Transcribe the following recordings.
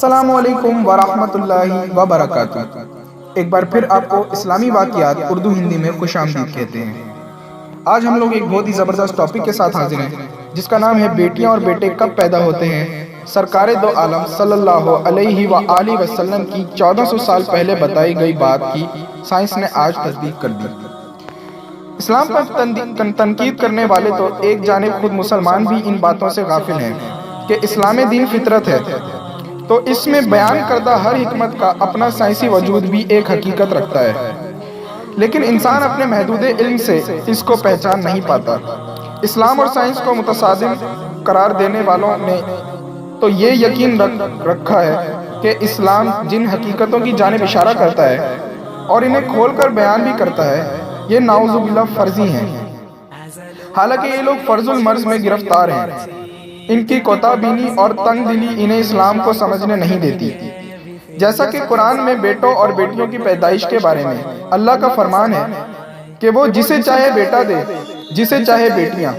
السلام علیکم ورحمۃ اللہ وبرکاتہ۔ ایک بار پھر آپ کو اسلامی واقعات اردو ہندی میں خوش آمدید کہتے ہیں۔ آج ہم لوگ ایک بہت ہی زبردست ٹاپک کے ساتھ حاضر ہیں جس کا نام ہے بیٹیاں اور بیٹے کب پیدا ہوتے ہیں۔ سرکار دو عالم صلی اللہ علیہ وآلہ وسلم کی 1400 سال پہلے بتائی گئی بات کی سائنس نے آج تصدیق کر دی۔ اسلام پر تنقید کرنے والے تو ایک جانب خود مسلمان بھی ان باتوں سے غافل ہیں کہ اسلام دین فطرت ہے، تو اس میں بیان کردہ ہر حکمت کا اپنا سائنسی وجود بھی ایک حقیقت رکھتا ہے، لیکن انسان اپنے محدود علم سے اس کو پہچان نہیں پاتا۔ اسلام اور سائنس کو متصادم قرار دینے والوں نے تو یہ یقین رکھا ہے کہ اسلام جن حقیقتوں کی جانب اشارہ کرتا ہے اور انہیں کھول کر بیان بھی کرتا ہے، یہ نعوذ باللہ فرضی ہیں، حالانکہ یہ لوگ فرض المرض میں گرفتار ہیں۔ ان کی کوتاہ بینی اور تنگ دلی انہیں اسلام کو سمجھنے نہیں دیتی۔ جیسا کہ قرآن میں بیٹوں اور بیٹیوں کی پیدائش کے بارے میں اللہ کا فرمان ہے کہ وہ جسے چاہے بیٹا دے، جسے چاہے بیٹیاں،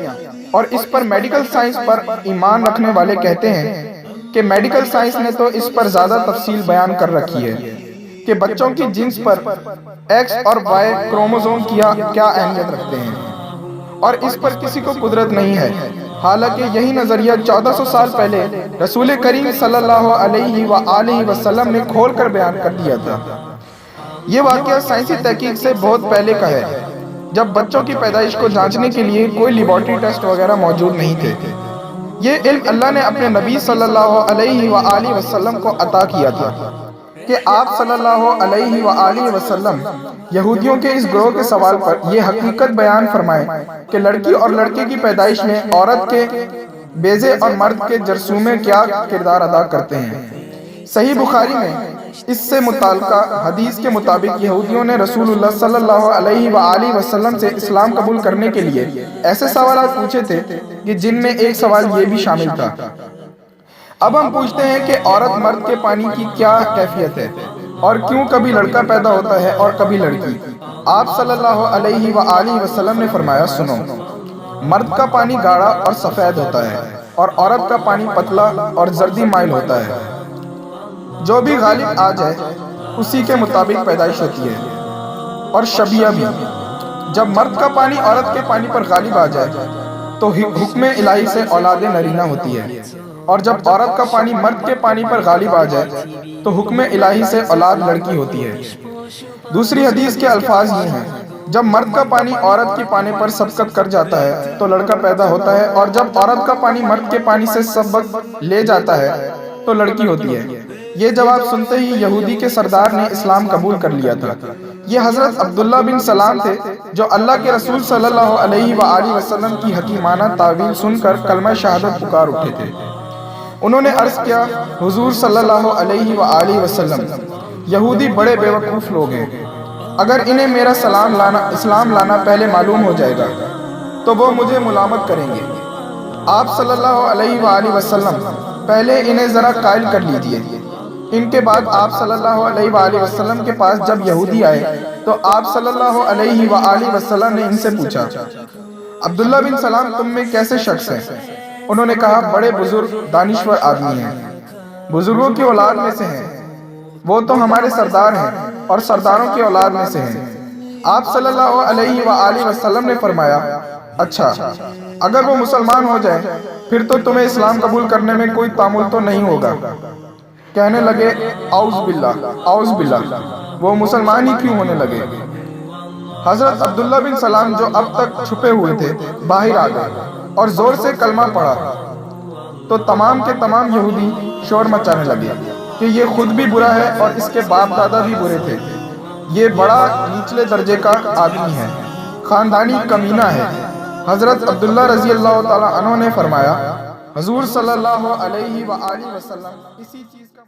اور اس پر میڈیکل سائنس پر ایمان رکھنے والے کہتے ہیں کہ میڈیکل سائنس نے تو اس پر زیادہ تفصیل بیان کر رکھی ہے کہ بچوں کی جنس پر ایکس اور وائی کروموزوم کیا اہمیت رکھتے ہیں، اور اس پر کسی کو قدرت نہیں ہے۔ حالانکہ یہی نظریہ 1400 سال پہلے رسول کریم صلی اللہ علیہ وآلہ وسلم نے کھول کر بیان کر دیا تھا۔ یہ واقعہ سائنسی تحقیق سے بہت پہلے کا ہے، جب بچوں کی پیدائش کو جانچنے کے لیے کوئی لیبارٹری ٹیسٹ وغیرہ موجود نہیں تھے۔ یہ علم اللہ نے اپنے نبی صلی اللہ علیہ وآلہ وسلم کو عطا کیا تھا کہ آپ صلی اللہ علیہ وآلہ وسلم یہودیوں کے اس گروہ کے سوال پر یہ حقیقت بیان فرمائیں کہ لڑکی اور لڑکے کی پیدائش میں عورت کے بیضے اور مرد کے جرثومے کیا کردار ادا کرتے ہیں۔ صحیح بخاری میں اس سے متعلقہ حدیث کے مطابق یہودیوں نے رسول اللہ صلی اللہ علیہ وآلہ وسلم سے اسلام قبول کرنے کے لیے ایسے سوالات پوچھے تھے کہ جن میں ایک سوال یہ بھی شامل تھا۔ اب ہم پوچھتے ہیں کہ عورت مرد کے پانی کی کیا کیفیت ہے، اور کیوں کبھی لڑکا پیدا ہوتا ہے اور کبھی لڑکی۔ آپ صلی اللہ علیہ وآلہ وسلم نے فرمایا، سنو، مرد کا پانی گاڑھا اور سفید ہوتا ہے اور عورت کا پانی پتلا اور زردی مائل ہوتا ہے۔ جو بھی غالب آ جائے اسی کے مطابق پیدائش ہوتی ہے، اور شبیہ بھی۔ جب مرد کا پانی عورت کے پانی پر غالب آ جائے تو حکم الہی سے اولاد نرینہ ہوتی ہے، اور جب عورت کا پانی مرد کے پانی پر غالب آ جائے تو حکم الہی سے اولاد لڑکی ہوتی ہے۔ دوسری حدیث کے الفاظ یہ ہیں، جب مرد کا پانی عورت کے پانی پر سبقت کر جاتا ہے تو لڑکا پیدا ہوتا ہے، اور جب عورت کا پانی مرد کے پانی سے سبق لے جاتا ہے تو لڑکی ہوتی ہے۔ یہ جواب سنتے ہی یہودی کے سردار نے اسلام قبول کر لیا تھا۔ یہ حضرت عبداللہ بن سلام تھے جو اللہ کے رسول صلی اللہ علیہ وآلہ وسلم کی حکیمانہ تعویل سن کر کلمہ شہادت پکار اٹھے تھے۔ انہوں نے عرض کیا، حضور صلی اللہ علیہ وآلہ وسلم، یہودی بڑے بیوقوف لوگ ہیں، اگر انہیں میرا اسلام لانا پہلے معلوم ہو جائے گا تو وہ مجھے ملامت کریں گے۔ آپ صلی اللہ علیہ وآلہ وسلم پہلے انہیں ذرا قائل کر لیجئے۔ ان کے بعد آپ صلی اللہ علیہ وآلہ وسلم کے پاس جب یہودی آئے تو آپ صلی اللہ علیہ وآلہ وسلم نے ان سے پوچھا، عبداللہ بن سلام تم میں کیسے شخص ہیں؟ انہوں نے کہا، بڑے بزرگ دانشور آدمی ہیں، بزرگوں کی اولاد میں سے ہیں، وہ تو ہمارے سردار ہیں اور سرداروں کی اولاد میں سے ہیں۔ آپ صلی اللہ علیہ وآلہ وسلم نے فرمایا، اچھا، اگر وہ مسلمان ہو جائے پھر تو تمہیں اسلام قبول کرنے میں کوئی تعمل تو نہیں ہوگا۔ کہنے لگے، اعوذ باللہ، اعوذ باللہ، وہ مسلمان ہی کیوں ہونے لگے؟ حضرت عبداللہ بن سلام جو اب تک چھپے ہوئے تھے باہر آ گئے اور زور سے کلمہ پڑھا تو تمام کے تمام یہودی شور مچانے لگے کہ یہ خود بھی برا ہے اور اس کے باپ دادا بھی برے تھے، یہ بڑا نچلے درجے کا آدمی ہے، خاندانی کمینہ ہے۔ حضرت عبداللہ رضی اللہ تعالیٰ عنہ نے فرمایا، حضور صلی اللہ علیہ وآلہ وسلم اسی چیز کا